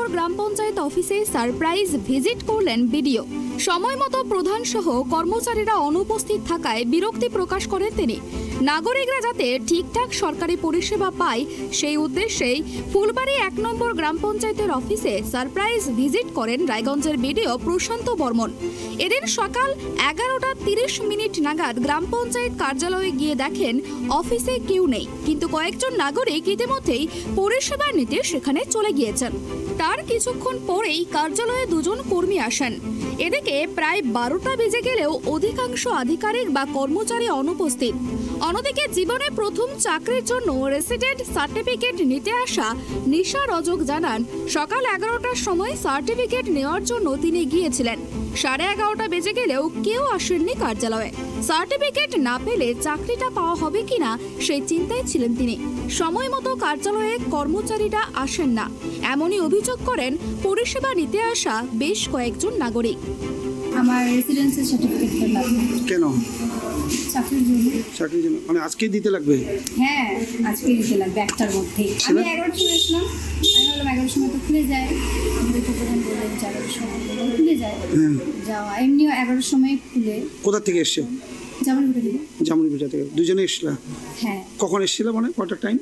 নম্বর গ্রাম পঞ্চায়েত অফিসে surprise visit করলেন BDO. সময় মতো প্রধান সহ কর্মচারীরা অনুপস্থিত থাকায় বিরক্তি প্রকাশ করেন তিনি। নাগরিকরা যাতে ঠিকঠাক সরকারি পরিষেবা পায় সেই উদ্দেশ্যেই ফুলবাড়ি ১ নম্বর গ্রাম পঞ্চায়েতের অফিসে সারপ্রাইজ ভিজিট করেন রায়গঞ্জের বিডিও প্রশান্ত বর্মন। এদিন সকাল ১১টা ৩০ মিনিট নাগাদ গ্রাম পঞ্চায়েত কার্যালয়ে গিয়ে দেখেন অফিসে কেউ নেই, কিন্তু কয়েকজন নাগরিক ইতিমধ্যেই পরিষেবা নিতে সেখানে চলে গিয়েছেন। তার কিছুক্ষণ পরেই কার্যালয়ে দুজন কর্মী আসেন। এদিকে প্রায় ১২টা বেজে গেলেও অধিকাংশ আধিকারিক বা কর্মচারী অনুপস্থিত। অন্যদিকে জীবনে প্রথম চাকরির জন্য রেসিডেন্ট সার্টিফিকেট নিতে আসা নিশা রজক জানান, সকাল ১১টার সময় সার্টিফিকেট নেওয়ার জন্য তিনি গিয়েছিলেন। ১১:৩০ বেজে গেলেও কেউ আসেননি কার্যালয়ে। সার্টিফিকেট না পেলে চাকরিটা পাওয়া হবে কিনা সেই চিন্তায় ছিলেন তিনি। সময় মতো কার্যালয়ে কর্মচারীরা আসেন না, এমনই অভিযোগ করেন পরিষেবা নিতে আসা বেশ কয়েকজন নাগরিক। আমার রেসিডেন্সিয়াল সার্টিফিকেট লাগবে। কেন? চাকরির জন্য। চাকরির জন্য মানে আজকেই দিতে লাগবে? হ্যাঁ, আজকেই দিতে লাগবে, একটার মধ্যেই। আমি 11টার সময় এসলাম, আমি বললাম 11টার সময় তো খুলে যায়, আমাদের প্রধান বললেন 11টার সময় খুলে যায়। যাওয়া এমনিও 11টার সময় খুলে। কোথা থেকে এসছে? জামালপুর থেকে। জামালপুর থেকে দুজনে এসলা? হ্যাঁ। কখন এসেছিল মানে কটার টাইম?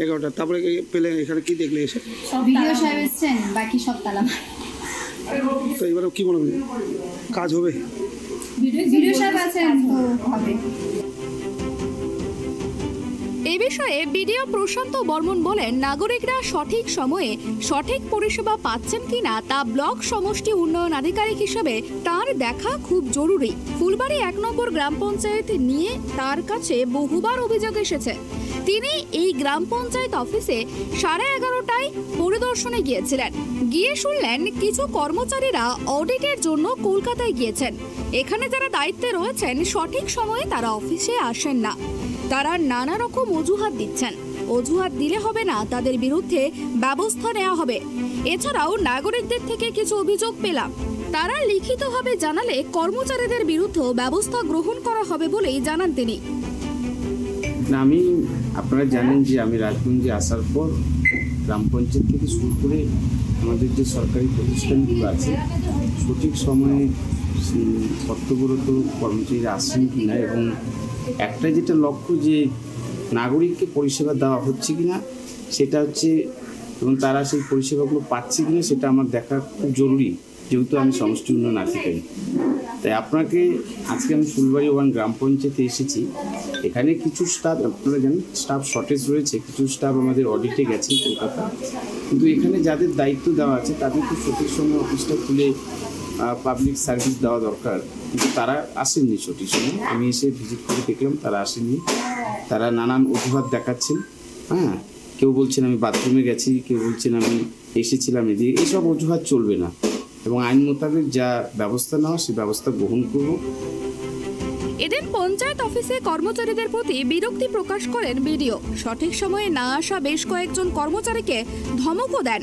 11টা। তারপরে পেলে এখানে কি দেখলে এসে? সব ভিডিও সাহেব এসেছেন, বাকি সব তালা। তো এবারে কি মনে হয় কাজ হবে? ভিডিও সাহেব আছেন তো হবে। এ বিষয়ে বিডিও প্রশান্ত বর্মন বলেন, নাগরিকরা সঠিক সময়ে সঠিক পরিষেবা পাচ্ছেন কিনা তা ব্লক সমষ্টি উন্নয়ন আধিকারিক হিসেবে তার দেখা খুব জরুরি। ফুলবাড়ি ১ নম্বর গ্রাম পঞ্চায়েত নিয়ে তার কাছে বহুবার অভিযোগ এসেছে। তিনি এই গ্রাম পঞ্চায়েত অফিসে 11:30টায় পরিদর্শনে গিয়েছিলেন। গিয়ে শুনলেন কিছু কর্মচারীরা অডিটের জন্য কলকাতায় গিয়েছেন। এখানে যারা দায়িত্বে রয়েছেন সঠিক সময়ে তারা অফিসে আসেন না। তারা নানা রকম অজুহাত দিচ্ছেন। অজুহাত দিলে হবে না, তাদের বিরুদ্ধে ব্যবস্থা নেওয়া হবে। এছাড়াও নাগরিকদের থেকে কিছু অভিযোগ পেলাম, তারা লিখিতভাবে জানালে কর্মচারীদের বিরুদ্ধে ব্যবস্থা গ্রহণ করা হবে বলেই জানান তিনি। আমি আপনারা জানেন যে আমি রাজগঞ্জে আসার পর গ্রাম পঞ্চায়েত থেকে শুরু করে আমাদের যে সরকারি প্রতিষ্ঠানগুলো আছে সঠিক সময়ে কর্তব্যরত কর্মচারীরা আসছেন কিনা এবং একটা যেটা লক্ষ্য যে নাগরিককে পরিষেবা দেওয়া হচ্ছে কিনা সেটা হচ্ছে এবং তারা সেই পরিষেবাগুলো পাচ্ছে কিনা সেটা আমার দেখা খুব জরুরি, যেহেতু আমি সমষ্টি উন্নয়ন আধিকারিক। তাই আপনাকে আজকে আমি ফুলবাড়ি 1 গ্রাম পঞ্চায়েতে এসেছি। এখানে কিছু স্টাফ আপনারা জানেন স্টাফ শর্টেজ রয়েছে, কিছু স্টাফ আমাদের অডিটে গেছেন কলকাতা, কিন্তু এখানে যাদের দায়িত্ব দেওয়া আছে তাদেরকে সঠিক সময় অফিসটা খুলে পাবলিক সার্ভিস দেওয়া দরকার, কিন্তু তারা আসেননি সঠিক সময়। আমি এসে ভিজিট করে দেখলাম তারা আসেননি। তারা নানান অজুহাত দেখাচ্ছেন। হ্যাঁ, কেউ বলছেন আমি বাথরুমে গেছি, কেউ বলছেন আমি এসেছিলাম এদিকে। এইসব অজুহাত চলবে না এবং আইন মোতাবেক যা ব্যবস্থা নেওয়া সেই ব্যবস্থা গ্রহণ করব। এদিন পঞ্চায়েত অফিসে কর্মচারীদের প্রতি বিরক্তি প্রকাশ করেন বিডিও। সঠিক সময়ে না আসা বেশ কয়েকজন কর্মচারীকে ধমকও দেন।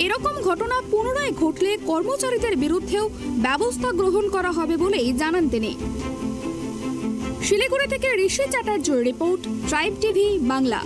এরকম ঘটনা পুনরায় ঘটলে কর্মচারীদের বিরুদ্ধেও ব্যবস্থা গ্রহণ করা হবে বলেই জানান তিনি। শিলিগুড়ি থেকে ঋষি চ্যাটার্জির রিপোর্ট, ট্রাইব টিভি বাংলা।